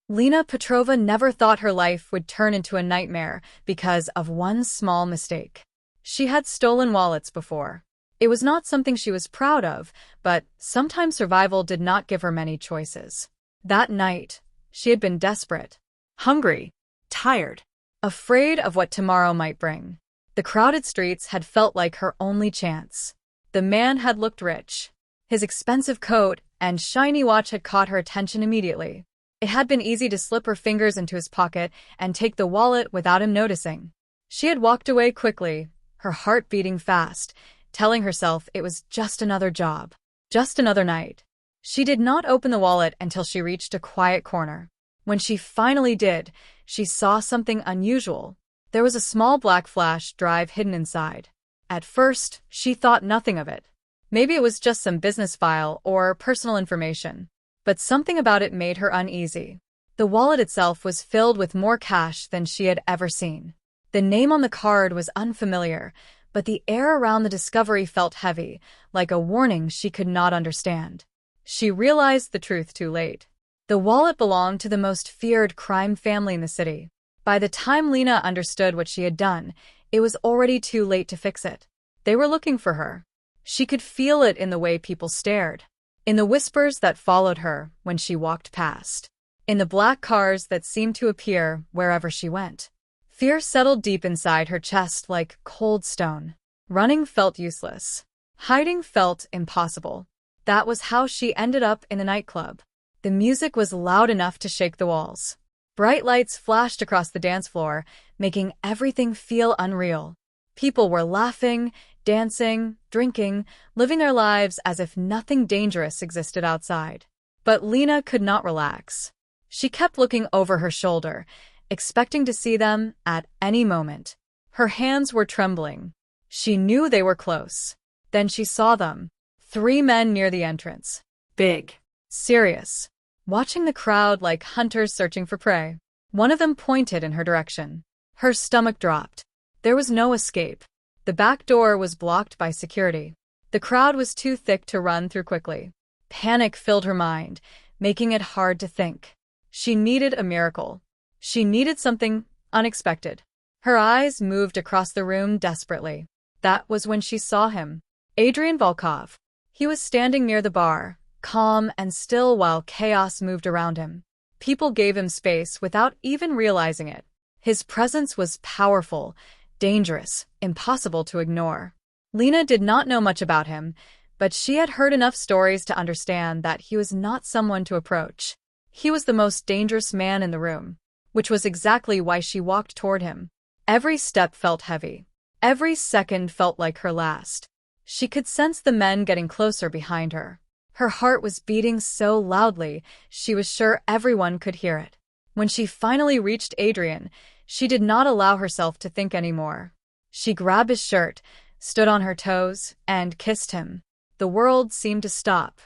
Lena Petrova never thought her life would turn into a nightmare because of one small mistake. She had stolen wallets before. It was not something she was proud of, but sometimes survival did not give her many choices. That night, she had been desperate, hungry, tired, afraid of what tomorrow might bring. The crowded streets had felt like her only chance. The man had looked rich. His expensive coat and shiny watch had caught her attention immediately. It had been easy to slip her fingers into his pocket and take the wallet without him noticing. She had walked away quickly, her heart beating fast, telling herself it was just another job, just another night. She did not open the wallet until she reached a quiet corner. When she finally did, she saw something unusual. There was a small black flash drive hidden inside. At first, she thought nothing of it. Maybe it was just some business file or personal information. But something about it made her uneasy. The wallet itself was filled with more cash than she had ever seen. The name on the card was unfamiliar, but the air around the discovery felt heavy, like a warning she could not understand. She realized the truth too late. The wallet belonged to the most feared crime family in the city. By the time Lena understood what she had done, it was already too late to fix it. They were looking for her. She could feel it in the way people stared, in the whispers that followed her when she walked past, in the black cars that seemed to appear wherever she went. Fear settled deep inside her chest like cold stone. Running felt useless. Hiding felt impossible. That was how she ended up in the nightclub. The music was loud enough to shake the walls. Bright lights flashed across the dance floor, making everything feel unreal. People were laughing, dancing, drinking, living their lives as if nothing dangerous existed outside. But Lena could not relax. She kept looking over her shoulder, expecting to see them at any moment. Her hands were trembling. She knew they were close. Then she saw them. 3 men near the entrance. Big. Serious. Watching the crowd like hunters searching for prey. One of them pointed in her direction. Her stomach dropped. There was no escape. The back door was blocked by security. The crowd was too thick to run through quickly. Panic filled her mind, making it hard to think. She needed a miracle. She needed something unexpected. Her eyes moved across the room desperately. That was when she saw him. Adrian Volkov. He was standing near the bar, calm and still while chaos moved around him. People gave him space without even realizing it. His presence was powerful, dangerous, impossible to ignore. Lena did not know much about him, but she had heard enough stories to understand that he was not someone to approach. He was the most dangerous man in the room, which was exactly why she walked toward him. Every step felt heavy. Every second felt like her last. She could sense the men getting closer behind her. Her heart was beating so loudly, she was sure everyone could hear it. When she finally reached Adrian, she did not allow herself to think anymore. She grabbed his shirt, stood on her toes, and kissed him. The world seemed to stop.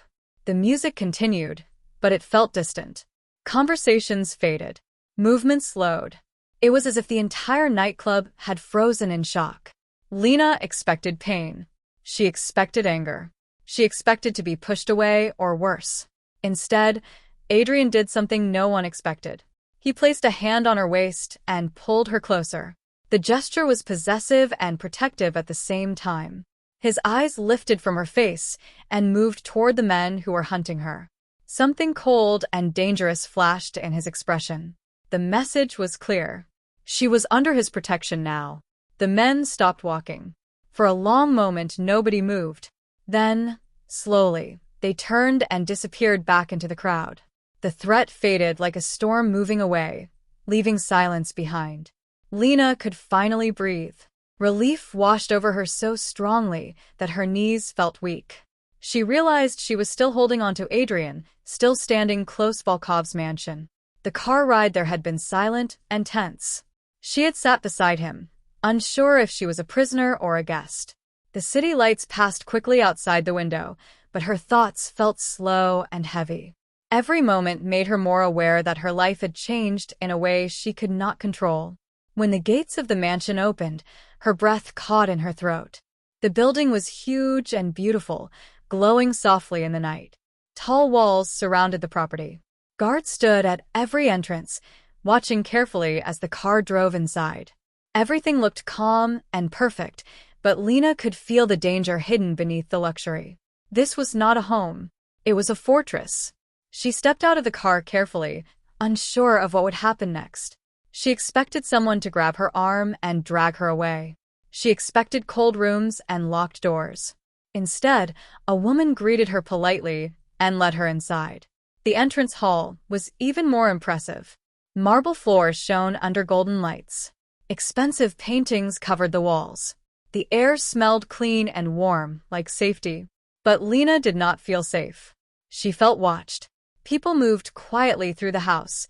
The music continued, but it felt distant. Conversations faded. Movement slowed. It was as if the entire nightclub had frozen in shock. Lena expected pain. She expected anger. She expected to be pushed away or worse. Instead, Adrian did something no one expected. He placed a hand on her waist and pulled her closer. The gesture was possessive and protective at the same time. His eyes lifted from her face and moved toward the men who were hunting her. Something cold and dangerous flashed in his expression. The message was clear. She was under his protection now. The men stopped walking. For a long moment, nobody moved. Then, slowly, they turned and disappeared back into the crowd. The threat faded like a storm moving away, leaving silence behind. Lena could finally breathe. Relief washed over her so strongly that her knees felt weak. She realized she was still holding on to Adrian, still standing close to Volkov's mansion. The car ride there had been silent and tense. She had sat beside him, unsure if she was a prisoner or a guest. The city lights passed quickly outside the window, but her thoughts felt slow and heavy. Every moment made her more aware that her life had changed in a way she could not control. When the gates of the mansion opened, her breath caught in her throat. The building was huge and beautiful, glowing softly in the night. Tall walls surrounded the property. Guards stood at every entrance, watching carefully as the car drove inside. Everything looked calm and perfect, but Lena could feel the danger hidden beneath the luxury. This was not a home. It was a fortress. She stepped out of the car carefully, unsure of what would happen next. She expected someone to grab her arm and drag her away. She expected cold rooms and locked doors. Instead, a woman greeted her politely and led her inside. The entrance hall was even more impressive. Marble floors shone under golden lights. Expensive paintings covered the walls. The air smelled clean and warm, like safety. But Lena did not feel safe. She felt watched. People moved quietly through the house,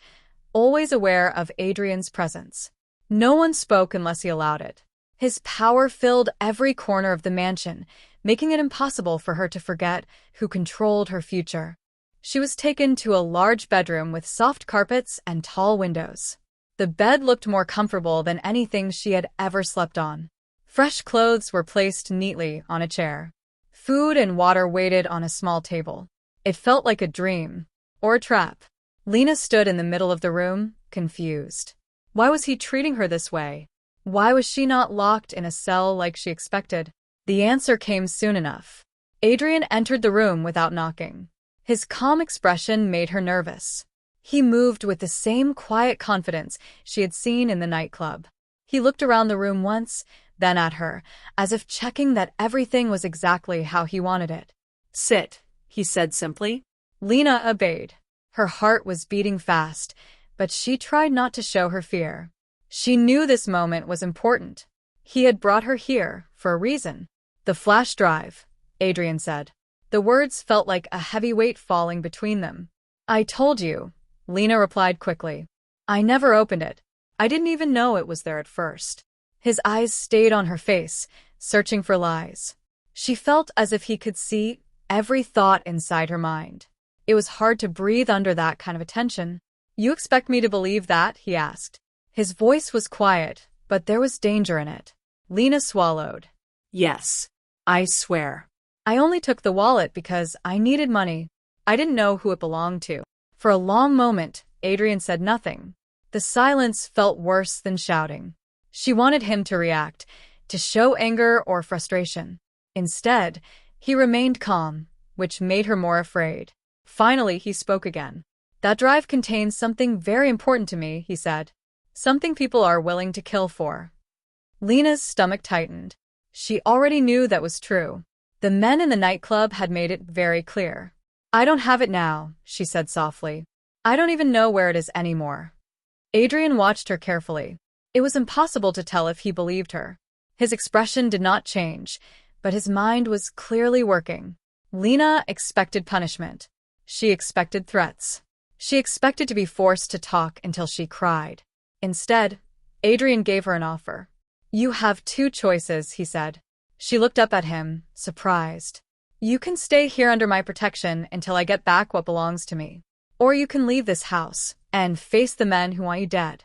always aware of Adrian's presence. No one spoke unless he allowed it. His power filled every corner of the mansion, making it impossible for her to forget who controlled her future. She was taken to a large bedroom with soft carpets and tall windows. The bed looked more comfortable than anything she had ever slept on. Fresh clothes were placed neatly on a chair. Food and water waited on a small table. It felt like a dream, or a trap. Lena stood in the middle of the room, confused. Why was he treating her this way? Why was she not locked in a cell like she expected? The answer came soon enough. Adrian entered the room without knocking. His calm expression made her nervous. He moved with the same quiet confidence she had seen in the nightclub. He looked around the room once, then at her, as if checking that everything was exactly how he wanted it. "Sit," he said simply. Lena obeyed. Her heart was beating fast, but she tried not to show her fear. She knew this moment was important. He had brought her here for a reason. "The flash drive," Adrian said. The words felt like a heavy weight falling between them. "I told you," Lena replied quickly. "I never opened it. I didn't even know it was there at first." His eyes stayed on her face, searching for lies. She felt as if he could see every thought inside her mind. It was hard to breathe under that kind of attention. "You expect me to believe that?" he asked. His voice was quiet, but there was danger in it. Lena swallowed. "Yes, I swear." "I only took the wallet because I needed money. I didn't know who it belonged to." For a long moment, Adrian said nothing. The silence felt worse than shouting. She wanted him to react, to show anger or frustration. Instead, he remained calm, which made her more afraid. Finally, he spoke again. "That drive contains something very important to me," he said. "Something people are willing to kill for." Lena's stomach tightened. She already knew that was true. The men in the nightclub had made it very clear. "I don't have it now," she said softly. "I don't even know where it is anymore." Adrian watched her carefully. It was impossible to tell if he believed her. His expression did not change, but his mind was clearly working. Lena expected punishment. She expected threats. She expected to be forced to talk until she cried. Instead, Adrian gave her an offer. "You have two choices," he said. She looked up at him, surprised. "You can stay here under my protection until I get back what belongs to me. Or you can leave this house and face the men who want you dead."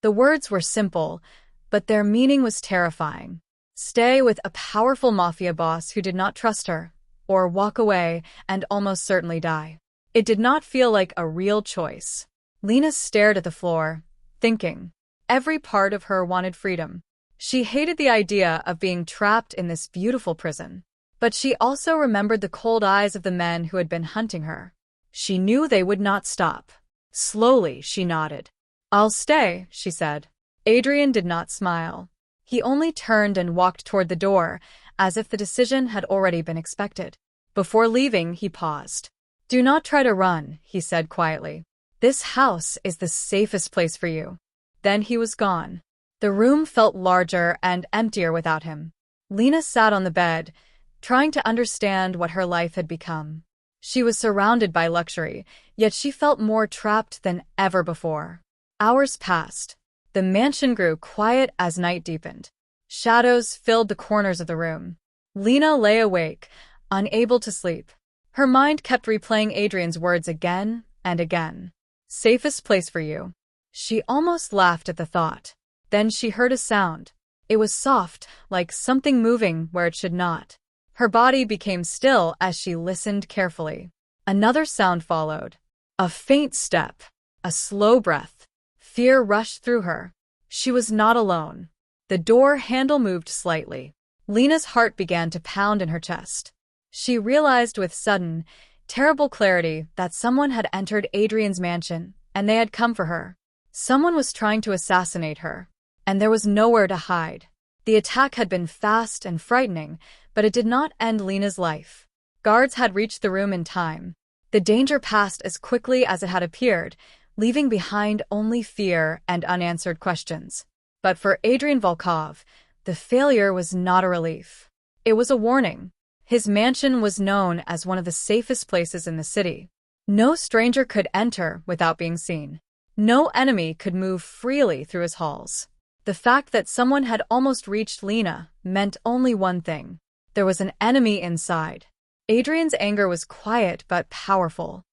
The words were simple, but their meaning was terrifying. Stay with a powerful mafia boss who did not trust her, or walk away and almost certainly die. It did not feel like a real choice. Lena stared at the floor, thinking. Every part of her wanted freedom. She hated the idea of being trapped in this beautiful prison. But she also remembered the cold eyes of the men who had been hunting her. She knew they would not stop. Slowly, she nodded. "I'll stay," she said. Adrian did not smile. He only turned and walked toward the door, as if the decision had already been expected. Before leaving, he paused. "Do not try to run," he said quietly. "This house is the safest place for you." Then he was gone. The room felt larger and emptier without him. Lena sat on the bed, trying to understand what her life had become. She was surrounded by luxury, yet she felt more trapped than ever before. Hours passed. The mansion grew quiet as night deepened. Shadows filled the corners of the room. Lena lay awake, unable to sleep. Her mind kept replaying Adrian's words again and again. "Safest place for you." She almost laughed at the thought. Then she heard a sound. It was soft, like something moving where it should not. Her body became still as she listened carefully. Another sound followed. A faint step, a slow breath. Fear rushed through her. She was not alone. The door handle moved slightly. Lena's heart began to pound in her chest. She realized with sudden, terrible clarity that someone had entered Adrian's mansion, and they had come for her. Someone was trying to assassinate her, and there was nowhere to hide. The attack had been fast and frightening, but it did not end Lena's life. Guards had reached the room in time. The danger passed as quickly as it had appeared, leaving behind only fear and unanswered questions. But for Adrian Volkov, the failure was not a relief. It was a warning. His mansion was known as one of the safest places in the city. No stranger could enter without being seen. No enemy could move freely through his halls. The fact that someone had almost reached Lena meant only one thing. There was an enemy inside. Adrian's anger was quiet but powerful.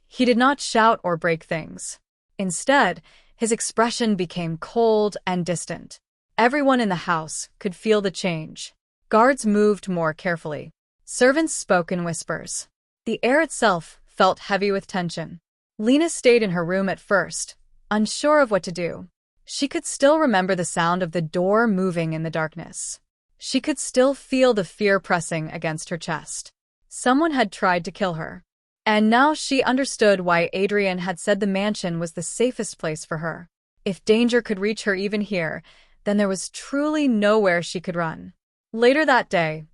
He did not shout or break things. Instead, his expression became cold and distant. Everyone in the house could feel the change. Guards moved more carefully. Servants spoke in whispers. The air itself felt heavy with tension. Lena stayed in her room at first, unsure of what to do. She could still remember the sound of the door moving in the darkness. She could still feel the fear pressing against her chest. Someone had tried to kill her. And now she understood why Adrian had said the mansion was the safest place for her. If danger could reach her even here, then there was truly nowhere she could run. Later that day,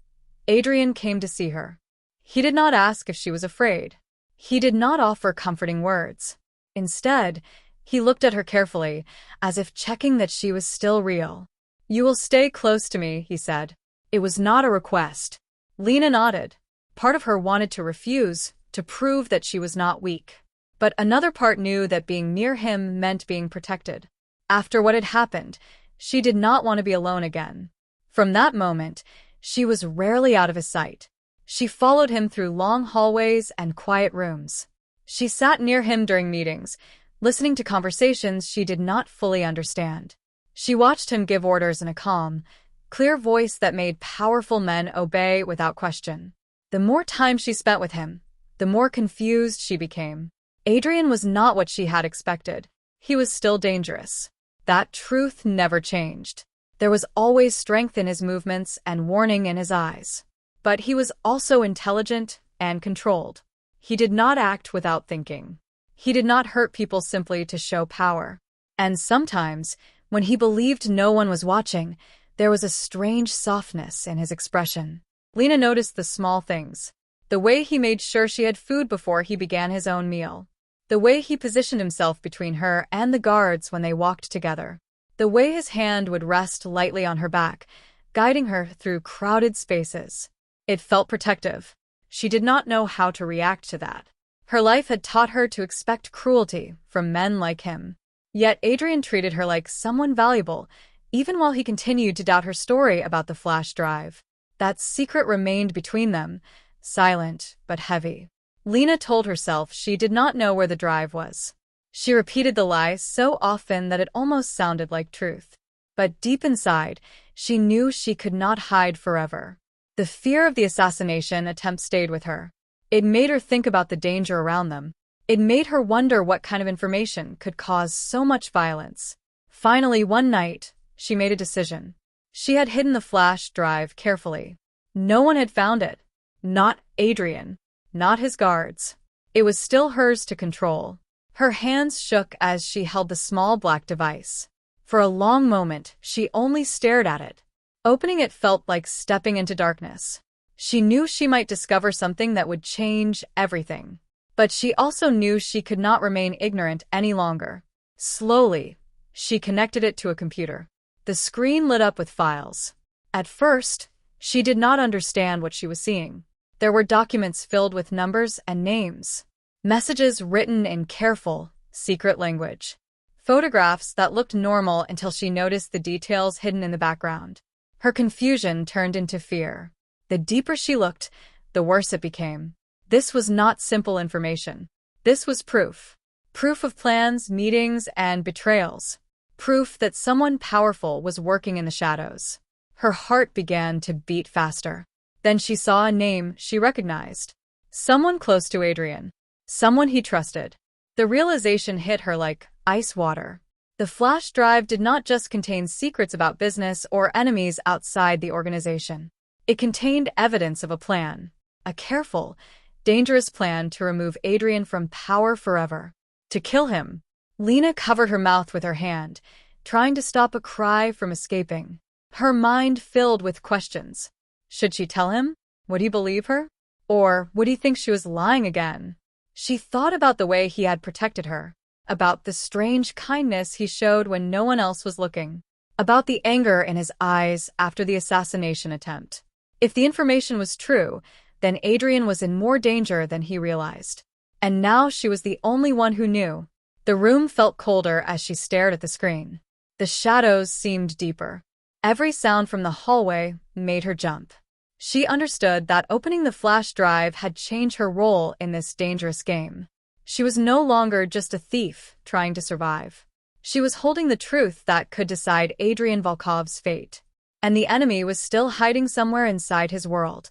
Adrian came to see her. He did not ask if she was afraid. He did not offer comforting words. Instead, he looked at her carefully, as if checking that she was still real. "You will stay close to me," he said. It was not a request. Lena nodded. Part of her wanted to refuse, to prove that she was not weak. But another part knew that being near him meant being protected. After what had happened, she did not want to be alone again. From that moment, she was rarely out of his sight. She followed him through long hallways and quiet rooms. She sat near him during meetings, listening to conversations she did not fully understand. She watched him give orders in a calm, clear voice that made powerful men obey without question. The more time she spent with him, the more confused she became. Adrian was not what she had expected. He was still dangerous. That truth never changed. There was always strength in his movements and warning in his eyes. But he was also intelligent and controlled. He did not act without thinking. He did not hurt people simply to show power. And sometimes, when he believed no one was watching, there was a strange softness in his expression. Lena noticed the small things. The way he made sure she had food before he began his own meal. The way he positioned himself between her and the guards when they walked together. The way his hand would rest lightly on her back, guiding her through crowded spaces. It felt protective. She did not know how to react to that. Her life had taught her to expect cruelty from men like him. Yet Adrian treated her like someone valuable, even while he continued to doubt her story about the flash drive. That secret remained between them, silent but heavy. Lena told herself she did not know where the drive was. She repeated the lie so often that it almost sounded like truth. But deep inside, she knew she could not hide forever. The fear of the assassination attempt stayed with her. It made her think about the danger around them. It made her wonder what kind of information could cause so much violence. Finally, one night, she made a decision. She had hidden the flash drive carefully. No one had found it. Not Adrian. Not his guards. It was still hers to control. Her hands shook as she held the small black device. For a long moment, she only stared at it. Opening it felt like stepping into darkness. She knew she might discover something that would change everything. But she also knew she could not remain ignorant any longer. Slowly, she connected it to a computer. The screen lit up with files. At first, she did not understand what she was seeing. There were documents filled with numbers and names. Messages written in careful, secret language. Photographs that looked normal until she noticed the details hidden in the background. Her confusion turned into fear. The deeper she looked, the worse it became. This was not simple information. This was proof. Proof of plans, meetings, and betrayals. Proof that someone powerful was working in the shadows. Her heart began to beat faster. Then she saw a name she recognized. Someone close to Adrian. Someone he trusted. The realization hit her like ice water. The flash drive did not just contain secrets about business or enemies outside the organization. It contained evidence of a plan. A careful, dangerous plan to remove Adrian from power forever. To kill him. Lena covered her mouth with her hand, trying to stop a cry from escaping. Her mind filled with questions. Should she tell him? Would he believe her? Or would he think she was lying again? She thought about the way he had protected her, about the strange kindness he showed when no one else was looking, about the anger in his eyes after the assassination attempt. If the information was true, then Adrian was in more danger than he realized. And now she was the only one who knew. The room felt colder as she stared at the screen. The shadows seemed deeper. Every sound from the hallway made her jump. She understood that opening the flash drive had changed her role in this dangerous game. She was no longer just a thief trying to survive. She was holding the truth that could decide Adrian Volkov's fate. And the enemy was still hiding somewhere inside his world.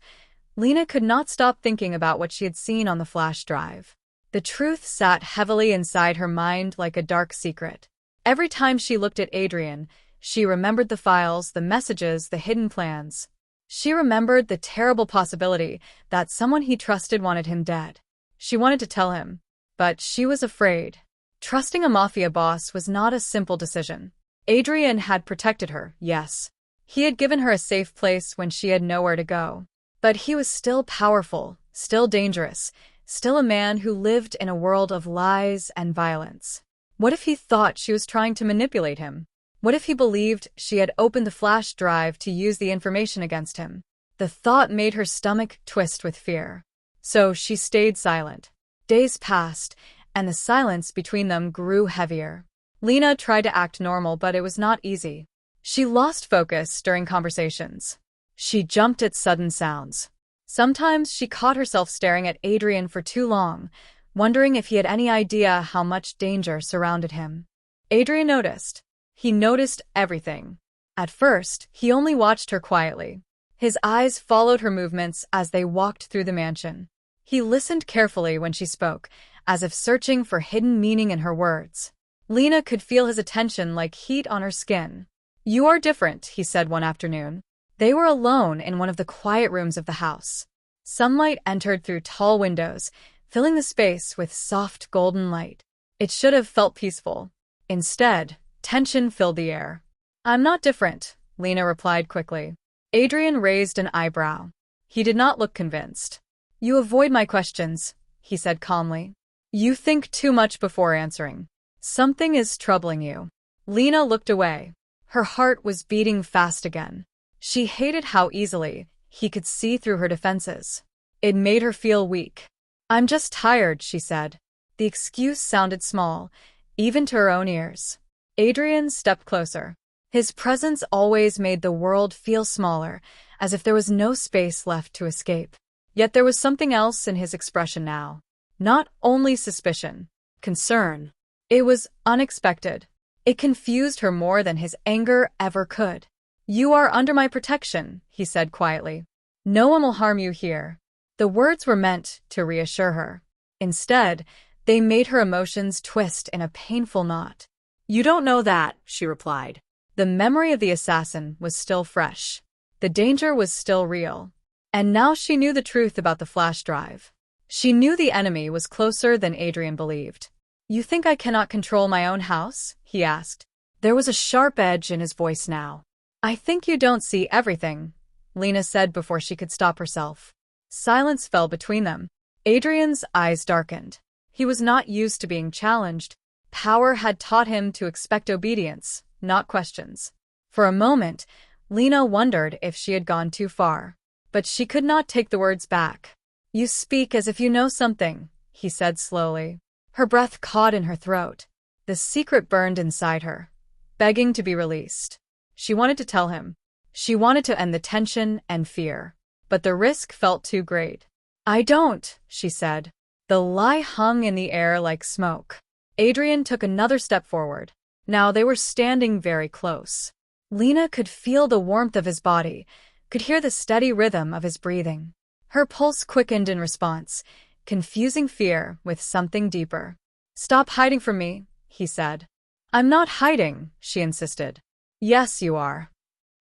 Lena could not stop thinking about what she had seen on the flash drive. The truth sat heavily inside her mind like a dark secret. Every time she looked at Adrian, she remembered the files, the messages, the hidden plans. She remembered the terrible possibility that someone he trusted wanted him dead. She wanted to tell him, but she was afraid. Trusting a mafia boss was not a simple decision. Adrian had protected her, yes. He had given her a safe place when she had nowhere to go. But he was still powerful, still dangerous, still a man who lived in a world of lies and violence. What if he thought she was trying to manipulate him? What if he believed she had opened the flash drive to use the information against him? The thought made her stomach twist with fear. So she stayed silent. Days passed, and the silence between them grew heavier. Lena tried to act normal, but it was not easy. She lost focus during conversations. She jumped at sudden sounds. Sometimes she caught herself staring at Adrian for too long, wondering if he had any idea how much danger surrounded him. Adrian noticed. He noticed everything. At first, he only watched her quietly. His eyes followed her movements as they walked through the mansion. He listened carefully when she spoke, as if searching for hidden meaning in her words. Lena could feel his attention like heat on her skin. "You are different," he said one afternoon. They were alone in one of the quiet rooms of the house. Sunlight entered through tall windows, filling the space with soft golden light. It should have felt peaceful. Instead, tension filled the air. "I'm not different," Lena replied quickly. Adrian raised an eyebrow. He did not look convinced. "You avoid my questions," he said calmly. "You think too much before answering. Something is troubling you." Lena looked away. Her heart was beating fast again. She hated how easily he could see through her defenses. It made her feel weak. "I'm just tired," she said. The excuse sounded small, even to her own ears. Adrian stepped closer. His presence always made the world feel smaller, as if there was no space left to escape. Yet there was something else in his expression now. Not only suspicion, concern. It was unexpected. It confused her more than his anger ever could. "You are under my protection," he said quietly. "No one will harm you here." The words were meant to reassure her. Instead, they made her emotions twist in a painful knot. "You don't know that," she replied. The memory of the assassin was still fresh. The danger was still real. And now she knew the truth about the flash drive. She knew the enemy was closer than Adrian believed. "You think I cannot control my own house?" he asked. There was a sharp edge in his voice now. "I think you don't see everything," Lena said before she could stop herself. Silence fell between them. Adrian's eyes darkened. He was not used to being challenged. Power had taught him to expect obedience, not questions. For a moment, Lena wondered if she had gone too far. But she could not take the words back. "You speak as if you know something," he said slowly. Her breath caught in her throat. The secret burned inside her, begging to be released. She wanted to tell him. She wanted to end the tension and fear. But the risk felt too great. "I don't," she said. The lie hung in the air like smoke. Adrian took another step forward. Now they were standing very close. Lena could feel the warmth of his body, could hear the steady rhythm of his breathing. Her pulse quickened in response, confusing fear with something deeper. Stop hiding from me, he said. I'm not hiding, she insisted. Yes, you are.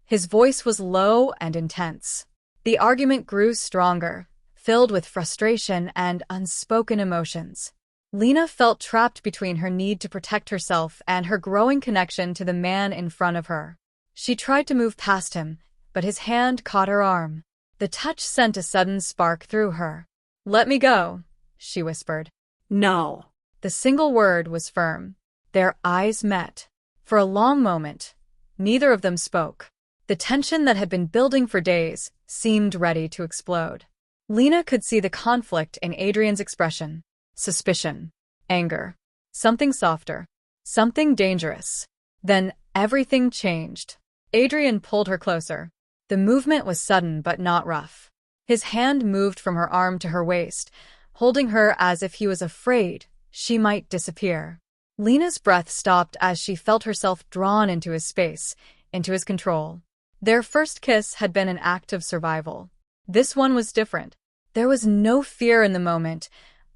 His voice was low and intense. The argument grew stronger, filled with frustration and unspoken emotions. Lena felt trapped between her need to protect herself and her growing connection to the man in front of her. She tried to move past him, but his hand caught her arm. The touch sent a sudden spark through her. Let me go, she whispered. No. The single word was firm. Their eyes met. For a long moment, neither of them spoke. The tension that had been building for days seemed ready to explode. Lena could see the conflict in Adrian's expression. Suspicion. Anger. Something softer. Something dangerous. Then everything changed. Adrian pulled her closer. The movement was sudden but not rough. His hand moved from her arm to her waist, holding her as if he was afraid she might disappear. Lena's breath stopped as she felt herself drawn into his space, into his control. Their first kiss had been an act of survival. This one was different. There was no fear in the moment,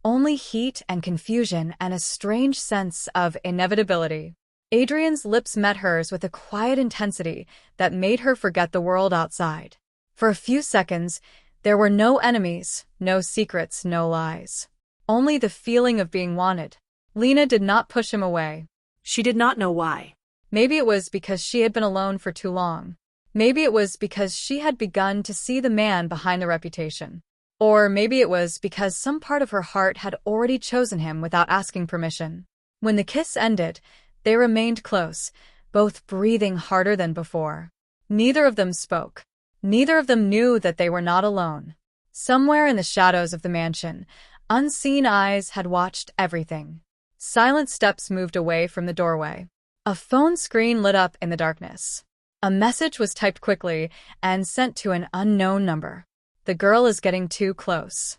only heat and confusion and a strange sense of inevitability. Adrian's lips met hers with a quiet intensity that made her forget the world outside. For a few seconds, there were no enemies, no secrets, no lies. Only the feeling of being wanted. Lena did not push him away. She did not know why. Maybe it was because she had been alone for too long. Maybe it was because she had begun to see the man behind the reputation. Or maybe it was because some part of her heart had already chosen him without asking permission. When the kiss ended, they remained close, both breathing harder than before. Neither of them spoke. Neither of them knew that they were not alone. Somewhere in the shadows of the mansion, unseen eyes had watched everything. Silent steps moved away from the doorway. A phone screen lit up in the darkness. A message was typed quickly and sent to an unknown number. The girl is getting too close.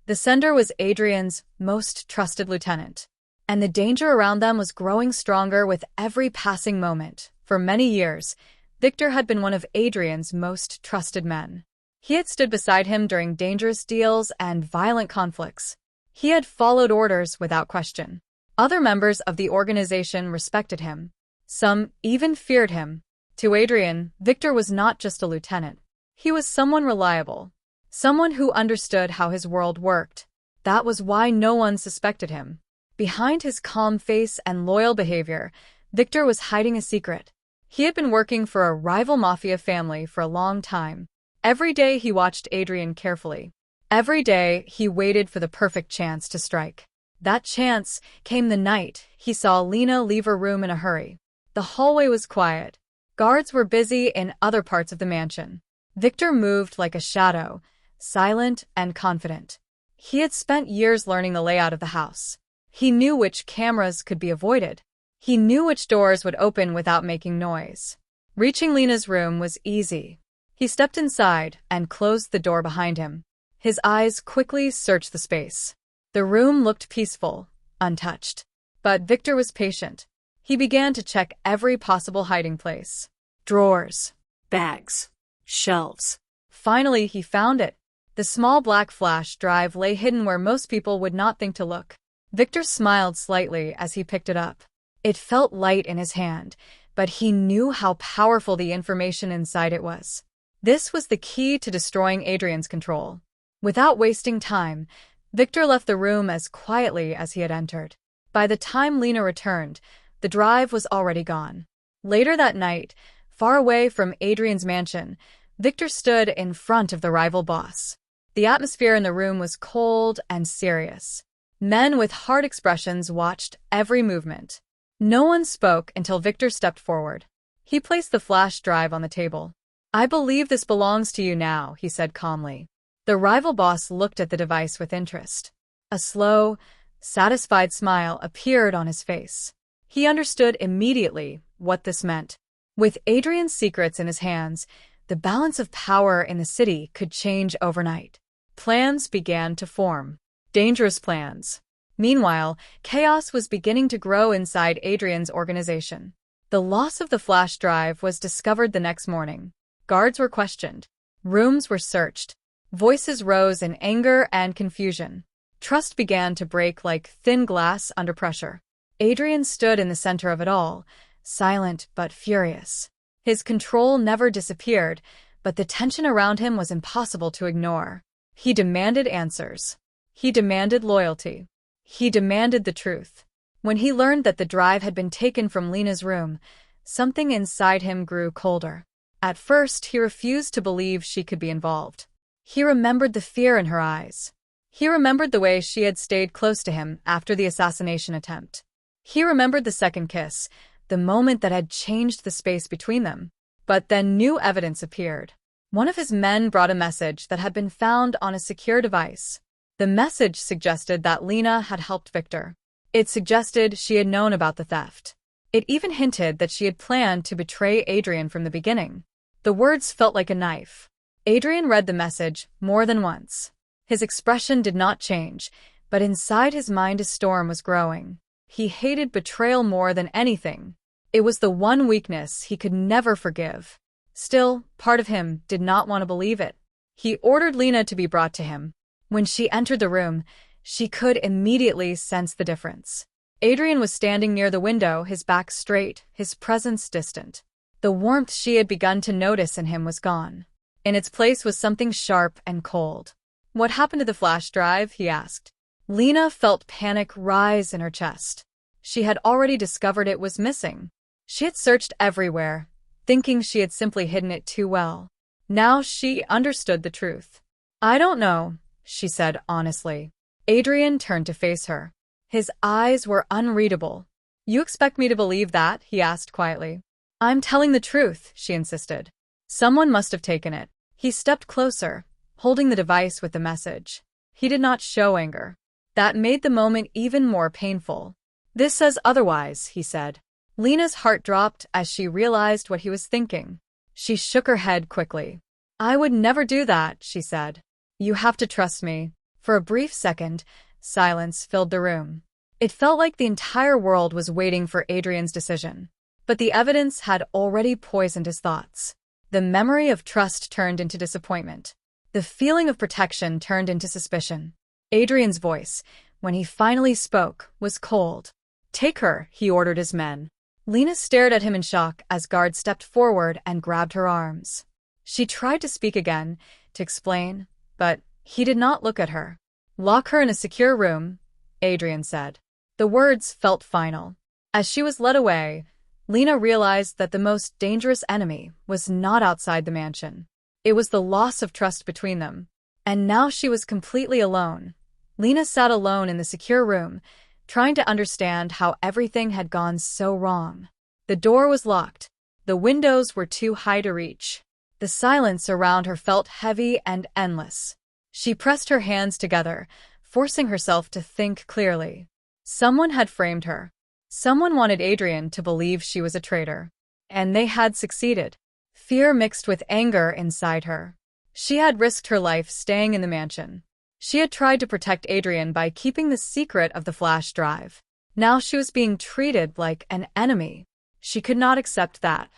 The sender was Adrian's most trusted lieutenant, and the danger around them was growing stronger with every passing moment. For many years, Victor had been one of Adrian's most trusted men. He had stood beside him during dangerous deals and violent conflicts. He had followed orders without question. Other members of the organization respected him. Some even feared him. To Adrian, Victor was not just a lieutenant. He was someone reliable. Someone who understood how his world worked. That was why no one suspected him. Behind his calm face and loyal behavior, Victor was hiding a secret. He had been working for a rival mafia family for a long time. Every day he watched Adrian carefully. Every day he waited for the perfect chance to strike. That chance came the night he saw Lena leave her room in a hurry. The hallway was quiet. Guards were busy in other parts of the mansion. Victor moved like a shadow, silent and confident. He had spent years learning the layout of the house. He knew which cameras could be avoided. He knew which doors would open without making noise. Reaching Lena's room was easy. He stepped inside and closed the door behind him. His eyes quickly searched the space. The room looked peaceful, untouched. But Victor was patient. He began to check every possible hiding place. Drawers, Bags. Shelves. Finally, he found it. The small black flash drive lay hidden where most people would not think to look. Victor smiled slightly as he picked it up. It felt light in his hand, but he knew how powerful the information inside it was. This was the key to destroying Adrian's control. Without wasting time, Victor left the room as quietly as he had entered. By the time Lena returned, the drive was already gone. Later that night, far away from Adrian's mansion, Victor stood in front of the rival boss. The atmosphere in the room was cold and serious. Men with hard expressions watched every movement. No one spoke until Victor stepped forward. He placed the flash drive on the table. "I believe this belongs to you now," he said calmly. The rival boss looked at the device with interest. A slow, satisfied smile appeared on his face. He understood immediately what this meant. With Adrian's secrets in his hands, the balance of power in the city could change overnight. Plans began to form. Dangerous plans. Meanwhile, chaos was beginning to grow inside Adrian's organization. The loss of the flash drive was discovered the next morning. Guards were questioned. Rooms were searched. Voices rose in anger and confusion. Trust began to break like thin glass under pressure. Adrian stood in the center of it all, silent but furious. His control never disappeared, but the tension around him was impossible to ignore. He demanded answers. He demanded loyalty. He demanded the truth. When he learned that the drive had been taken from Lena's room, something inside him grew colder. At first, he refused to believe she could be involved. He remembered the fear in her eyes. He remembered the way she had stayed close to him after the assassination attempt. He remembered the second kiss, the moment that had changed the space between them. But then new evidence appeared. One of his men brought a message that had been found on a secure device. The message suggested that Lena had helped Victor. It suggested she had known about the theft. It even hinted that she had planned to betray Adrian from the beginning. The words felt like a knife. Adrian read the message more than once. His expression did not change, but inside his mind a storm was growing. He hated betrayal more than anything. It was the one weakness he could never forgive. Still, part of him did not want to believe it. He ordered Lena to be brought to him. When she entered the room, she could immediately sense the difference. Adrian was standing near the window, his back straight, his presence distant. The warmth she had begun to notice in him was gone. In its place was something sharp and cold. "What happened to the flash drive?" he asked. Lena felt panic rise in her chest. She had already discovered it was missing. She had searched everywhere, thinking she had simply hidden it too well. Now she understood the truth. "I don't know," she said honestly. Adrian turned to face her. His eyes were unreadable. "You expect me to believe that?" he asked quietly. "I'm telling the truth," she insisted. "Someone must have taken it." He stepped closer, holding the device with the message. He did not show anger. That made the moment even more painful. "This says otherwise," he said. Lena's heart dropped as she realized what he was thinking. She shook her head quickly. "I would never do that," she said. "You have to trust me." For a brief second, silence filled the room. It felt like the entire world was waiting for Adrian's decision. But the evidence had already poisoned his thoughts. The memory of trust turned into disappointment. The feeling of protection turned into suspicion. Adrian's voice, when he finally spoke, was cold. "Take her," he ordered his men. Lena stared at him in shock as guards stepped forward and grabbed her arms. She tried to speak again, to explain, but he did not look at her. "Lock her in a secure room," Adrian said. The words felt final. As she was led away, Lena realized that the most dangerous enemy was not outside the mansion. It was the loss of trust between them. And now she was completely alone. Lena sat alone in the secure room, trying to understand how everything had gone so wrong. The door was locked. The windows were too high to reach. The silence around her felt heavy and endless. She pressed her hands together, forcing herself to think clearly. Someone had framed her. Someone wanted Adrian to believe she was a traitor. And they had succeeded. Fear mixed with anger inside her. She had risked her life staying in the mansion. She had tried to protect Adrian by keeping the secret of the flash drive. Now she was being treated like an enemy. She could not accept that.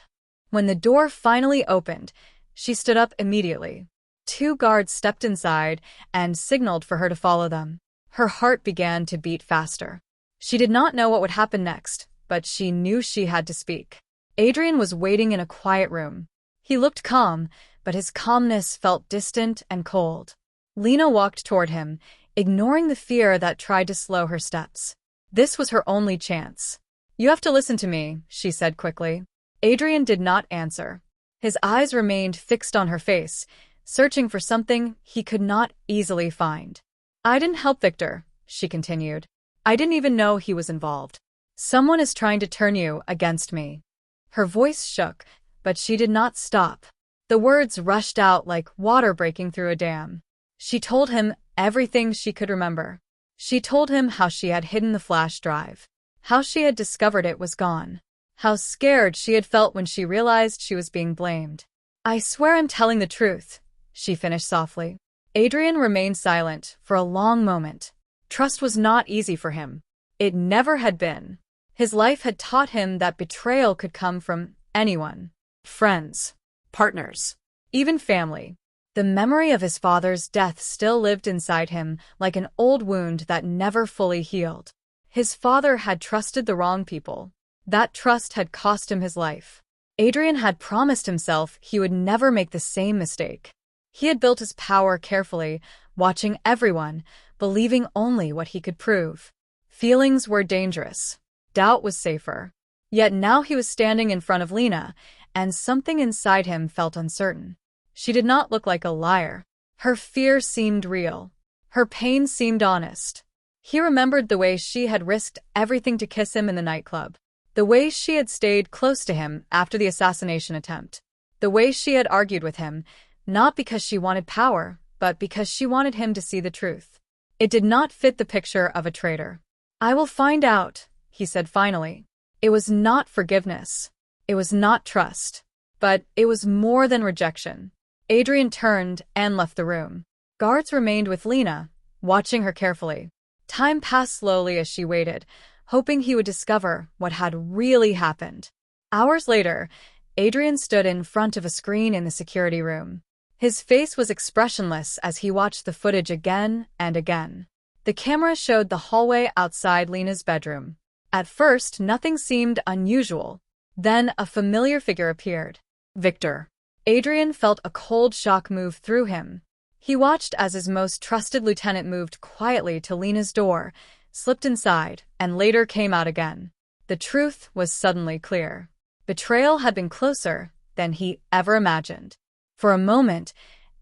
When the door finally opened, she stood up immediately. 2 guards stepped inside and signaled for her to follow them. Her heart began to beat faster. She did not know what would happen next, but she knew she had to speak. Adrian was waiting in a quiet room. He looked calm, but his calmness felt distant and cold. Lena walked toward him, ignoring the fear that tried to slow her steps. This was her only chance. "You have to listen to me," she said quickly. Adrian did not answer. His eyes remained fixed on her face, searching for something he could not easily find. "I didn't help Victor," she continued. "I didn't even know he was involved. Someone is trying to turn you against me." Her voice shook, but she did not stop. The words rushed out like water breaking through a dam. She told him everything she could remember. She told him how she had hidden the flash drive, how she had discovered it was gone, how scared she had felt when she realized she was being blamed. "I swear I'm telling the truth," she finished softly. Adrian remained silent for a long moment. Trust was not easy for him. It never had been. His life had taught him that betrayal could come from anyone. Friends, partners, even family. The memory of his father's death still lived inside him like an old wound that never fully healed. His father had trusted the wrong people. That trust had cost him his life. Adrian had promised himself he would never make the same mistake. He had built his power carefully, watching everyone, believing only what he could prove. Feelings were dangerous. Doubt was safer. Yet now he was standing in front of Lena, and something inside him felt uncertain. She did not look like a liar. Her fear seemed real. Her pain seemed honest. He remembered the way she had risked everything to kiss him in the nightclub. The way she had stayed close to him after the assassination attempt. The way she had argued with him, not because she wanted power, but because she wanted him to see the truth. It did not fit the picture of a traitor. "I will find out," he said finally. It was not forgiveness. It was not trust. But it was more than rejection. Adrian turned and left the room. Guards remained with Lena, watching her carefully. Time passed slowly as she waited, hoping he would discover what had really happened. Hours later, Adrian stood in front of a screen in the security room. His face was expressionless as he watched the footage again and again. The camera showed the hallway outside Lena's bedroom. At first, nothing seemed unusual. Then a familiar figure appeared. Victor. Adrian felt a cold shock move through him. He watched as his most trusted lieutenant moved quietly to Lena's door, slipped inside, and later came out again. The truth was suddenly clear. Betrayal had been closer than he ever imagined. For a moment,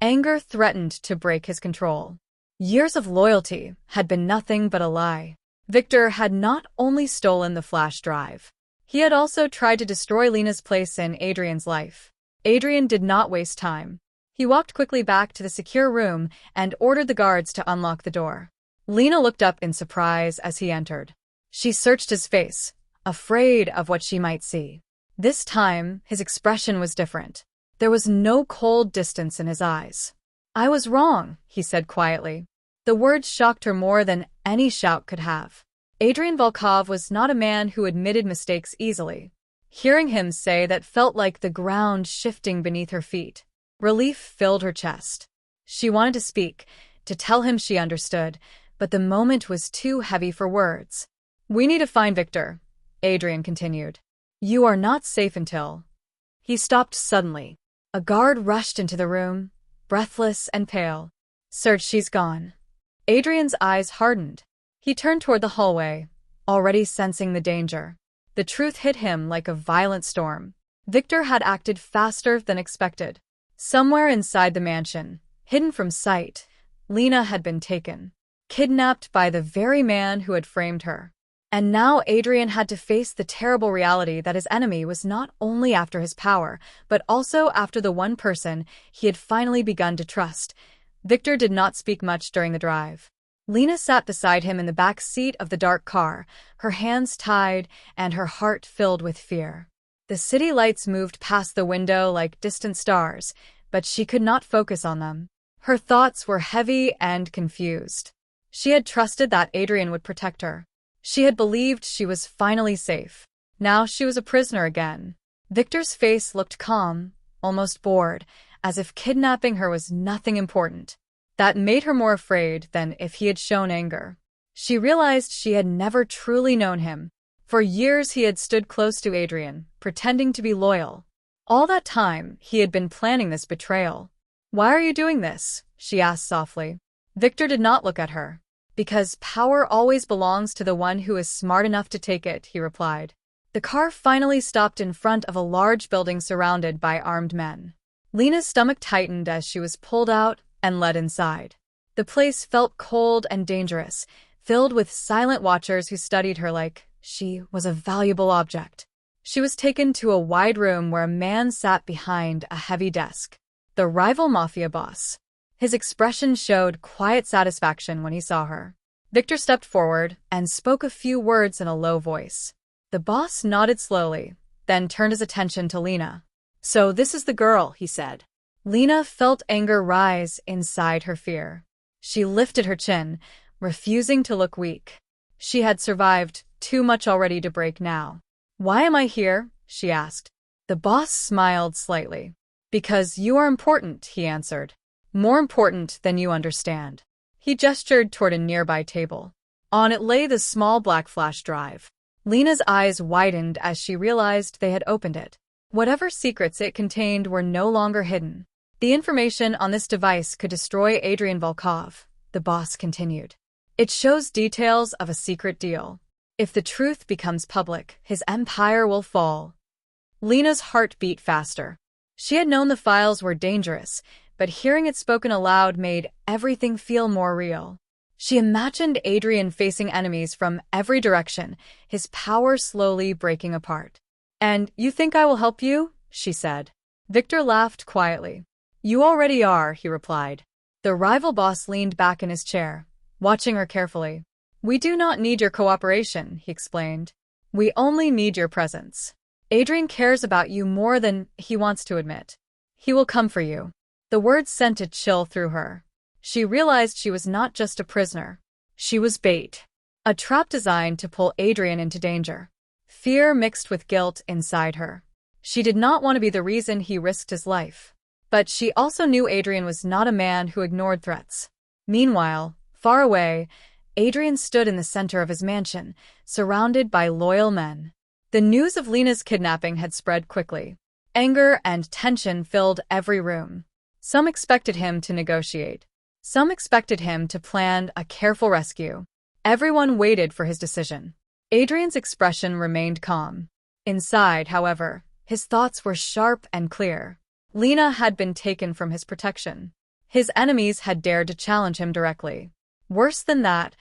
anger threatened to break his control. Years of loyalty had been nothing but a lie. Victor had not only stolen the flash drive. He had also tried to destroy Lena's place in Adrian's life. Adrian did not waste time. He walked quickly back to the secure room and ordered the guards to unlock the door. Lena looked up in surprise as he entered. She searched his face, afraid of what she might see. This time, his expression was different. There was no cold distance in his eyes. "I was wrong," he said quietly. The words shocked her more than any shout could have. Adrian Volkov was not a man who admitted mistakes easily. Hearing him say that felt like the ground shifting beneath her feet. Relief filled her chest. She wanted to speak, to tell him she understood, but the moment was too heavy for words. "We need to find Victor," Adrian continued. "You are not safe until—" He stopped suddenly. A guard rushed into the room, breathless and pale. "Sir, she's gone." Adrian's eyes hardened. He turned toward the hallway, already sensing the danger. The truth hit him like a violent storm. Victor had acted faster than expected. Somewhere inside the mansion, hidden from sight, Lena had been taken, kidnapped by the very man who had framed her. And now Adrian had to face the terrible reality that his enemy was not only after his power, but also after the one person he had finally begun to trust. Victor did not speak much during the drive. Lena sat beside him in the back seat of the dark car, her hands tied and her heart filled with fear. The city lights moved past the window like distant stars, but she could not focus on them. Her thoughts were heavy and confused. She had trusted that Adrian would protect her. She had believed she was finally safe. Now she was a prisoner again. Victor's face looked calm, almost bored, as if kidnapping her was nothing important. That made her more afraid than if he had shown anger. She realized she had never truly known him. For years he had stood close to Adrian, pretending to be loyal. All that time, he had been planning this betrayal. "Why are you doing this?" she asked softly. Victor did not look at her. "Because power always belongs to the one who is smart enough to take it," he replied. The car finally stopped in front of a large building surrounded by armed men. Lena's stomach tightened as she was pulled out and led inside. The place felt cold and dangerous, filled with silent watchers who studied her like she was a valuable object. She was taken to a wide room where a man sat behind a heavy desk. The rival mafia boss. His expression showed quiet satisfaction when he saw her. Victor stepped forward and spoke a few words in a low voice. The boss nodded slowly, then turned his attention to Lena. "So this is the girl," he said. Lena felt anger rise inside her fear. She lifted her chin, refusing to look weak. She had survived too much already to break now. "Why am I here?" she asked. The boss smiled slightly. "Because you are important," he answered. More important than you understand. He gestured toward a nearby table. On it lay the small black flash drive. Lena's eyes widened as she realized they had opened it. Whatever secrets it contained were no longer hidden. The information on this device could destroy Adrian Volkov, the boss continued. It shows details of a secret deal. If the truth becomes public, his empire will fall. Lena's heart beat faster. She had known the files were dangerous, but hearing it spoken aloud made everything feel more real. She imagined Adrian facing enemies from every direction, his power slowly breaking apart. "And you think I will help you?" she said. Victor laughed quietly. "You already are," he replied. The rival boss leaned back in his chair, watching her carefully. "We do not need your cooperation," he explained. "We only need your presence. Adrian cares about you more than he wants to admit. He will come for you." The words sent a chill through her. She realized she was not just a prisoner. She was bait. A trap designed to pull Adrian into danger. Fear mixed with guilt inside her. She did not want to be the reason he risked his life. But she also knew Adrian was not a man who ignored threats. Meanwhile, far away, Adrian stood in the center of his mansion, surrounded by loyal men. The news of Lena's kidnapping had spread quickly. Anger and tension filled every room. Some expected him to negotiate. Some expected him to plan a careful rescue. Everyone waited for his decision. Adrian's expression remained calm. Inside, however, his thoughts were sharp and clear. Lena had been taken from his protection. His enemies had dared to challenge him directly. Worse than that,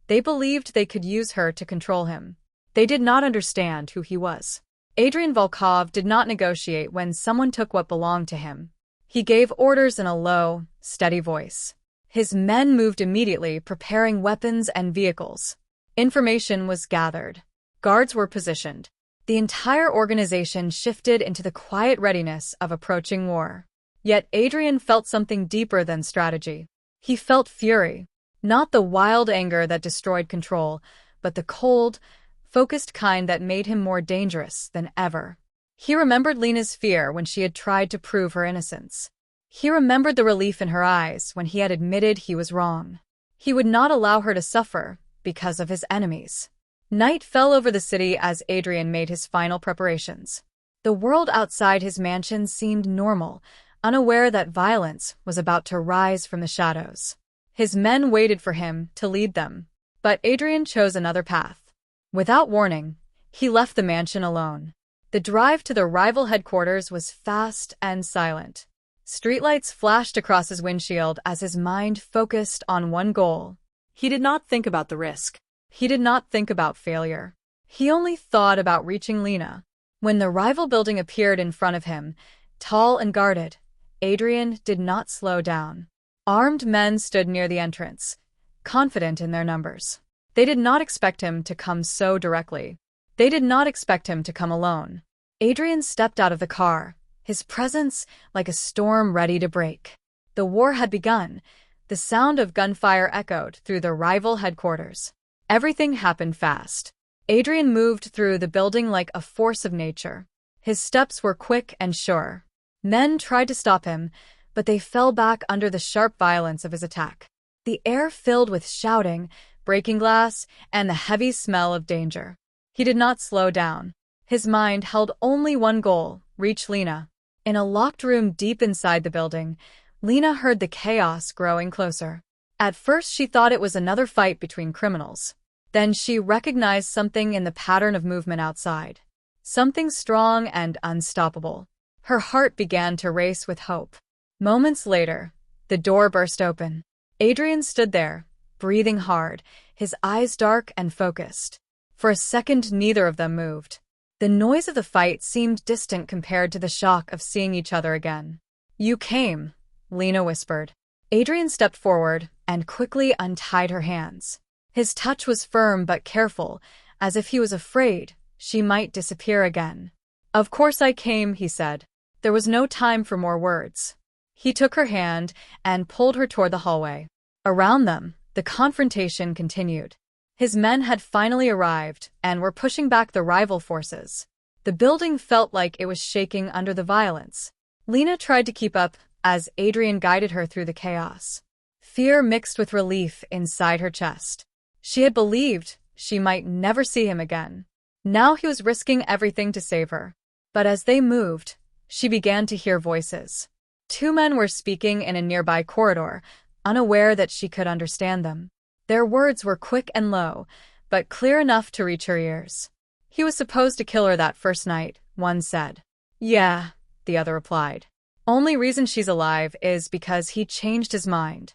they believed they could use her to control him. They did not understand who he was. Adrian Volkov did not negotiate when someone took what belonged to him. He gave orders in a low, steady voice. His men moved immediately, preparing weapons and vehicles. Information was gathered. Guards were positioned. The entire organization shifted into the quiet readiness of approaching war. Yet Adrian felt something deeper than strategy. He felt fury. Not the wild anger that destroyed control, but the cold, focused kind that made him more dangerous than ever. He remembered Lena's fear when she had tried to prove her innocence. He remembered the relief in her eyes when he had admitted he was wrong. He would not allow her to suffer because of his enemies. Night fell over the city as Adrian made his final preparations. The world outside his mansion seemed normal, unaware that violence was about to rise from the shadows. His men waited for him to lead them, but Adrian chose another path. Without warning, he left the mansion alone. The drive to the rival headquarters was fast and silent. Streetlights flashed across his windshield as his mind focused on one goal. He did not think about the risk. He did not think about failure. He only thought about reaching Lena. When the rival building appeared in front of him, tall and guarded, Adrian did not slow down. Armed men stood near the entrance, confident in their numbers. They did not expect him to come so directly. They did not expect him to come alone. Adrian stepped out of the car, his presence like a storm ready to break. The war had begun. The sound of gunfire echoed through the rival headquarters. Everything happened fast. Adrian moved through the building like a force of nature. His steps were quick and sure. Men tried to stop him, but they fell back under the sharp violence of his attack. The air filled with shouting, breaking glass, and the heavy smell of danger. He did not slow down. His mind held only one goal: reach Lena. In a locked room deep inside the building, Lena heard the chaos growing closer. At first she thought it was another fight between criminals. Then she recognized something in the pattern of movement outside. Something strong and unstoppable. Her heart began to race with hope. Moments later, the door burst open. Adrian stood there, breathing hard, his eyes dark and focused. For a second, neither of them moved. The noise of the fight seemed distant compared to the shock of seeing each other again. "You came," Lena whispered. Adrian stepped forward and quickly untied her hands. His touch was firm but careful, as if he was afraid she might disappear again. "Of course I came," he said. There was no time for more words. He took her hand and pulled her toward the hallway. Around them, the confrontation continued. His men had finally arrived and were pushing back the rival forces. The building felt like it was shaking under the violence. Lena tried to keep up, as Adrian guided her through the chaos. Fear mixed with relief inside her chest. She had believed she might never see him again. Now he was risking everything to save her. But as they moved, she began to hear voices. Two men were speaking in a nearby corridor, unaware that she could understand them. Their words were quick and low, but clear enough to reach her ears. "He was supposed to kill her that first night," one said. "Yeah," the other replied. "Only reason she's alive is because he changed his mind."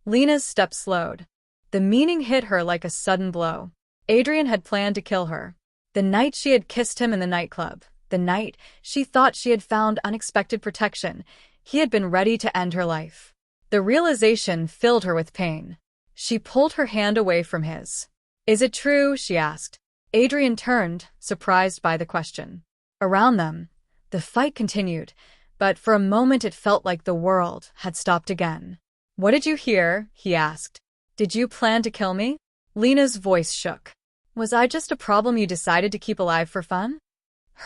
Lena's steps slowed. The meaning hit her like a sudden blow. Adrian had planned to kill her. The night she had kissed him in the nightclub, the night she thought she had found unexpected protection, he had been ready to end her life. The realization filled her with pain. She pulled her hand away from his. "Is it true?" she asked. Adrian turned, surprised by the question. Around them, the fight continued, but for a moment it felt like the world had stopped again. "What did you hear?" he asked. "Did you plan to kill me?" Lena's voice shook. "Was I just a problem you decided to keep alive for fun?"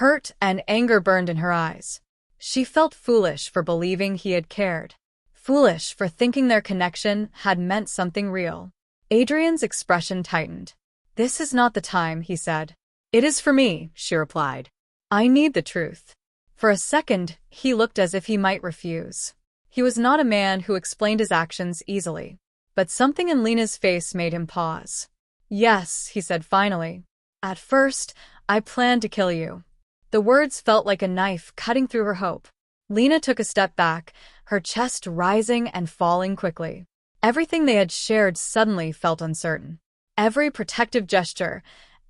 Hurt and anger burned in her eyes. She felt foolish for believing he had cared. Foolish for thinking their connection had meant something real. Adrian's expression tightened. "This is not the time," he said. "It is for me," she replied. "I need the truth." For a second, he looked as if he might refuse. He was not a man who explained his actions easily. But something in Lena's face made him pause. "Yes," he said finally. "At first, I planned to kill you." The words felt like a knife cutting through her hope. Lena took a step back, her chest rising and falling quickly. Everything they had shared suddenly felt uncertain. Every protective gesture,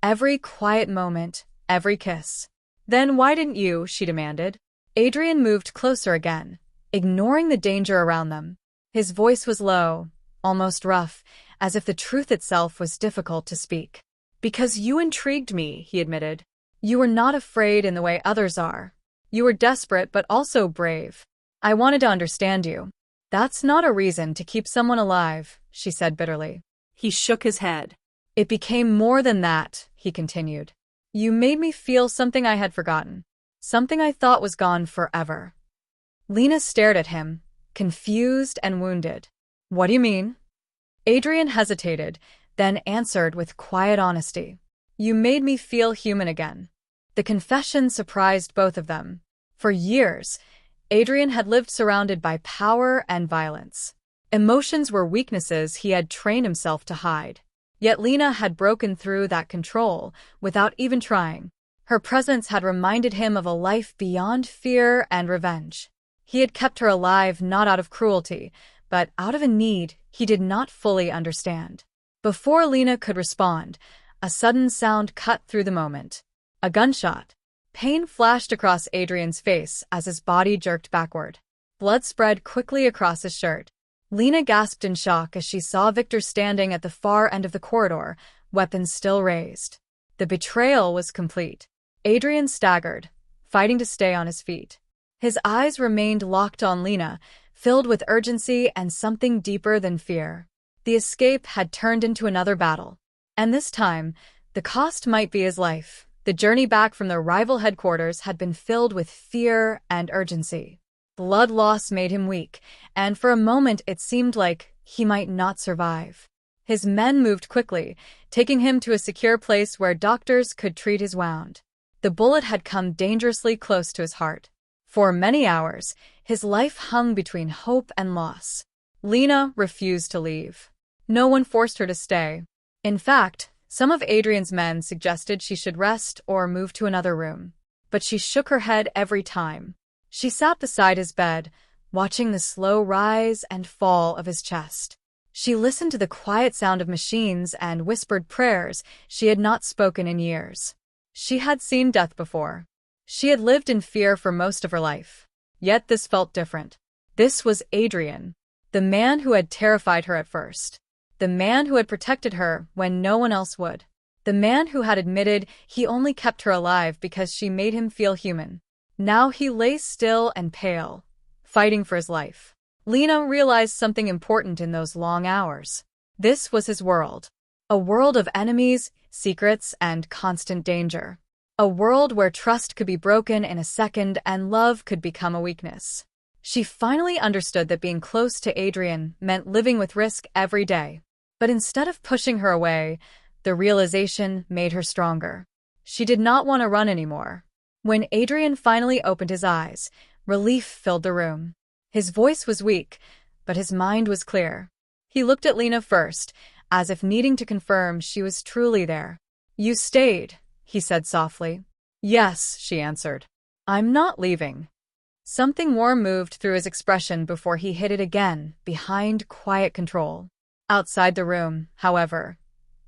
every quiet moment, every kiss. "Then why didn't you?" she demanded. Adrian moved closer again, ignoring the danger around them. His voice was low, almost rough, as if the truth itself was difficult to speak. "Because you intrigued me," he admitted. "You were not afraid in the way others are. You were desperate but also brave. I wanted to understand you." "That's not a reason to keep someone alive," she said bitterly. He shook his head. "It became more than that," he continued. "You made me feel something I had forgotten. Something I thought was gone forever." Lena stared at him, confused and wounded. "What do you mean?" Adrian hesitated, then answered with quiet honesty. "You made me feel human again." The confession surprised both of them. For years, Adrian had lived surrounded by power and violence. Emotions were weaknesses he had trained himself to hide. Yet Lena had broken through that control without even trying. Her presence had reminded him of a life beyond fear and revenge. He had kept her alive not out of cruelty, but out of a need he did not fully understand. Before Lena could respond, a sudden sound cut through the moment. A gunshot. Pain flashed across Adrian's face as his body jerked backward. Blood spread quickly across his shirt. Lena gasped in shock as she saw Victor standing at the far end of the corridor, weapons still raised. The betrayal was complete. Adrian staggered, fighting to stay on his feet. His eyes remained locked on Lena, filled with urgency and something deeper than fear. The escape had turned into another battle. And this time, the cost might be his life. The journey back from their rival headquarters had been filled with fear and urgency. Blood loss made him weak, and for a moment it seemed like he might not survive. His men moved quickly, taking him to a secure place where doctors could treat his wound. The bullet had come dangerously close to his heart. For many hours, his life hung between hope and loss. Lena refused to leave. No one forced her to stay. In fact, some of Adrian's men suggested she should rest or move to another room. But she shook her head every time. She sat beside his bed, watching the slow rise and fall of his chest. She listened to the quiet sound of machines and whispered prayers she had not spoken in years. She had seen death before. She had lived in fear for most of her life. Yet this felt different. This was Adrian, the man who had terrified her at first. The man who had protected her when no one else would. The man who had admitted he only kept her alive because she made him feel human. Now he lay still and pale, fighting for his life. Lena realized something important in those long hours. This was his world. A world of enemies, secrets, and constant danger. A world where trust could be broken in a second and love could become a weakness. She finally understood that being close to Adrian meant living with risk every day. But instead of pushing her away, the realization made her stronger. She did not want to run anymore. When Adrian finally opened his eyes, relief filled the room. His voice was weak, but his mind was clear. He looked at Lena first, as if needing to confirm she was truly there. "You stayed," he said softly. "Yes," she answered. "I'm not leaving." Something warm moved through his expression before he hid it again, behind quiet control. Outside the room, however,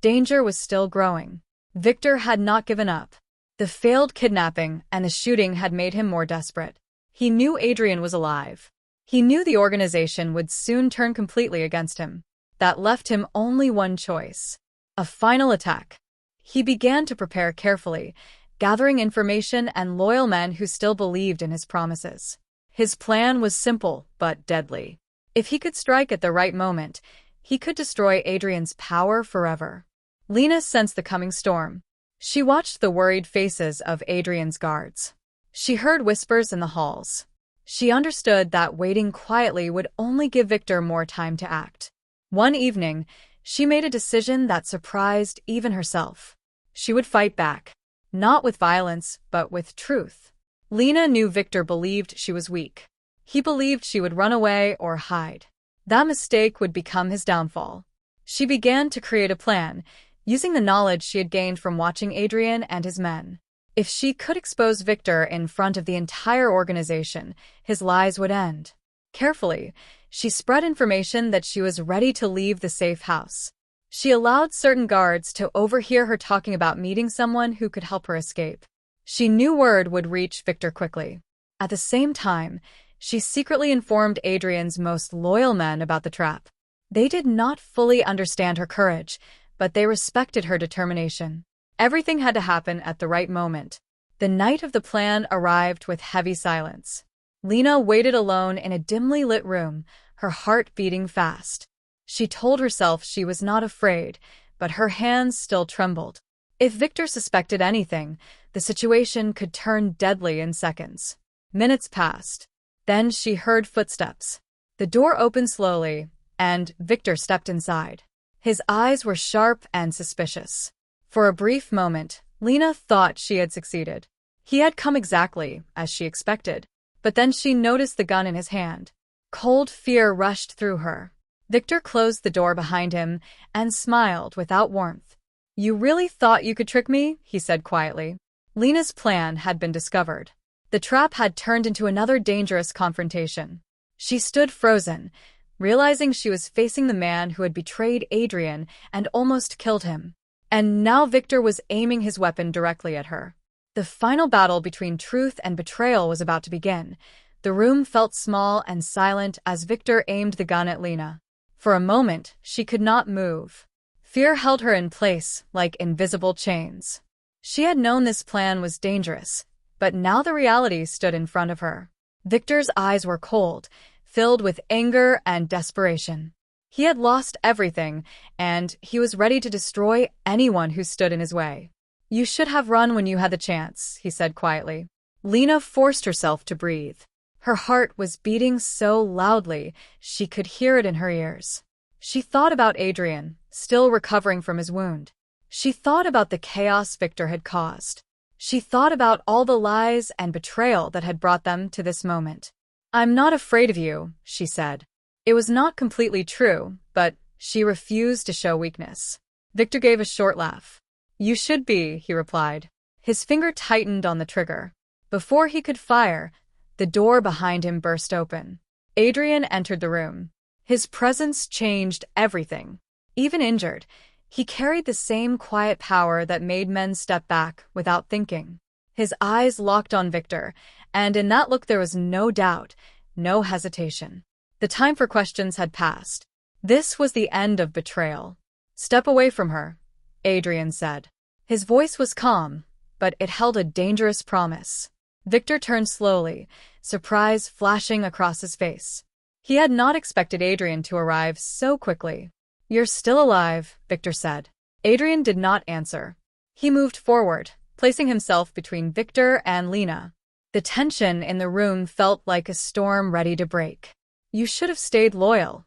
danger was still growing. Victor had not given up. The failed kidnapping and the shooting had made him more desperate. He knew Adrian was alive. He knew the organization would soon turn completely against him. That left him only one choice: a final attack. He began to prepare carefully, gathering information and loyal men who still believed in his promises. His plan was simple but deadly. If he could strike at the right moment, he could destroy Adrian's power forever. Lena sensed the coming storm. She watched the worried faces of Adrian's guards. She heard whispers in the halls. She understood that waiting quietly would only give Victor more time to act. One evening, she made a decision that surprised even herself. She would fight back. Not with violence, but with truth. Lena knew Victor believed she was weak. He believed she would run away or hide. That mistake would become his downfall. She began to create a plan, using the knowledge she had gained from watching Adrian and his men. If she could expose Victor in front of the entire organization, his lies would end. Carefully, she spread information that she was ready to leave the safe house. She allowed certain guards to overhear her talking about meeting someone who could help her escape. She knew word would reach Victor quickly. At the same time, she secretly informed Adrian's most loyal men about the trap. They did not fully understand her courage, but they respected her determination. Everything had to happen at the right moment. The night of the plan arrived with heavy silence. Lena waited alone in a dimly lit room, her heart beating fast. She told herself she was not afraid, but her hands still trembled. If Victor suspected anything, the situation could turn deadly in seconds. Minutes passed. Then she heard footsteps. The door opened slowly, and Victor stepped inside. His eyes were sharp and suspicious. For a brief moment, Lena thought she had succeeded. He had come exactly as she expected, but then she noticed the gun in his hand. Cold fear rushed through her. Victor closed the door behind him and smiled without warmth. "You really thought you could trick me?" he said quietly. Lena's plan had been discovered. The trap had turned into another dangerous confrontation. She stood frozen, realizing she was facing the man who had betrayed Adrian and almost killed him. And now Victor was aiming his weapon directly at her. The final battle between truth and betrayal was about to begin. The room felt small and silent as Victor aimed the gun at Lena. For a moment, she could not move. Fear held her in place like invisible chains. She had known this plan was dangerous, but now the reality stood in front of her. Victor's eyes were cold, filled with anger and desperation. He had lost everything, and he was ready to destroy anyone who stood in his way. "You should have run when you had the chance," he said quietly. Lena forced herself to breathe. Her heart was beating so loudly she could hear it in her ears. She thought about Adrian, still recovering from his wound. She thought about the chaos Victor had caused. She thought about all the lies and betrayal that had brought them to this moment. "I'm not afraid of you," she said. It was not completely true, but she refused to show weakness. Victor gave a short laugh. "You should be," he replied. His finger tightened on the trigger. Before he could fire, the door behind him burst open. Adrian entered the room. His presence changed everything. Even injured, he carried the same quiet power that made men step back without thinking. His eyes locked on Victor, and in that look there was no doubt, no hesitation. The time for questions had passed. This was the end of betrayal. "Step away from her," Adrian said. His voice was calm, but it held a dangerous promise. Victor turned slowly, surprise flashing across his face. He had not expected Adrian to arrive so quickly. "You're still alive," Victor said. Adrian did not answer. He moved forward, placing himself between Victor and Lena. The tension in the room felt like a storm ready to break. "You should have stayed loyal,"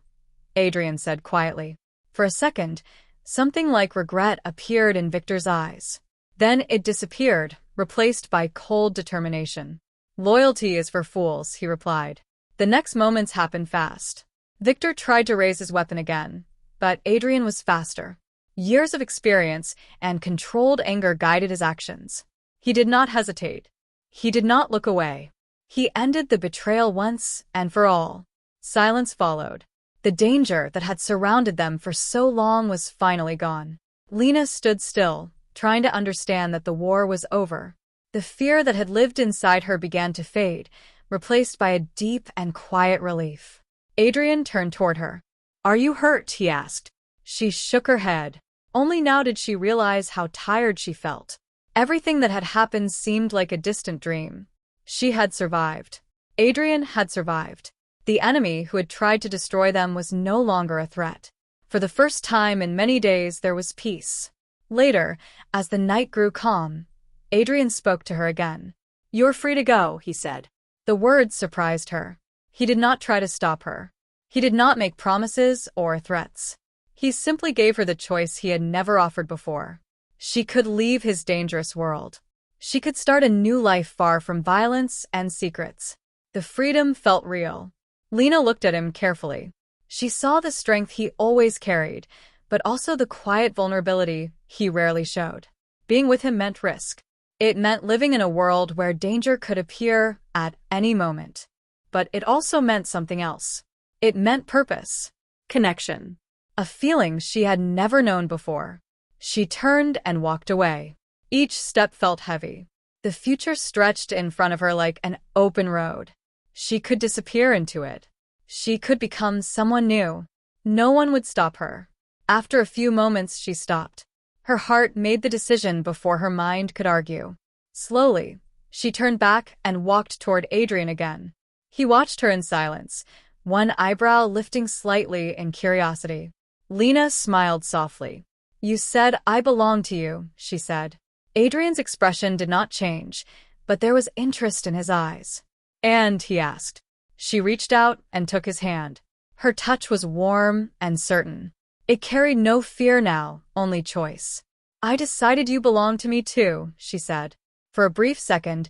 Adrian said quietly. For a second, something like regret appeared in Victor's eyes. Then it disappeared, replaced by cold determination. "Loyalty is for fools," he replied. The next moments happened fast. Victor tried to raise his weapon again, but Adrian was faster. Years of experience and controlled anger guided his actions. He did not hesitate. He did not look away. He ended the betrayal once and for all. Silence followed. The danger that had surrounded them for so long was finally gone. Lena stood still, trying to understand that the war was over. The fear that had lived inside her began to fade, replaced by a deep and quiet relief. Adrian turned toward her. "Are you hurt?" he asked. She shook her head. Only now did she realize how tired she felt. Everything that had happened seemed like a distant dream. She had survived. Adrian had survived. The enemy who had tried to destroy them was no longer a threat. For the first time in many days there was peace. Later, as the night grew calm, Adrian spoke to her again. "You're free to go," he said. The words surprised her. He did not try to stop her. He did not make promises or threats. He simply gave her the choice he had never offered before. She could leave his dangerous world. She could start a new life far from violence and secrets. The freedom felt real. Lena looked at him carefully. She saw the strength he always carried, but also the quiet vulnerability he rarely showed. Being with him meant risk. It meant living in a world where danger could appear at any moment. But it also meant something else. It meant purpose. Connection. A feeling she had never known before. She turned and walked away. Each step felt heavy. The future stretched in front of her like an open road. She could disappear into it. She could become someone new. No one would stop her. After a few moments, she stopped. Her heart made the decision before her mind could argue. Slowly, she turned back and walked toward Adrian again. He watched her in silence, one eyebrow lifting slightly in curiosity. Lena smiled softly. "You said I belong to you," she said. Adrian's expression did not change, but there was interest in his eyes. "And?" he asked. She reached out and took his hand. Her touch was warm and certain. It carried no fear now, only choice. "I decided you belonged to me too," she said. For a brief second,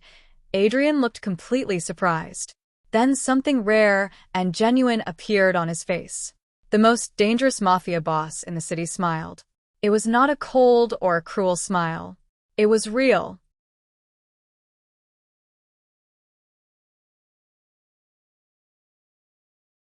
Adrian looked completely surprised. Then something rare and genuine appeared on his face. The most dangerous mafia boss in the city smiled. It was not a cold or a cruel smile. It was real,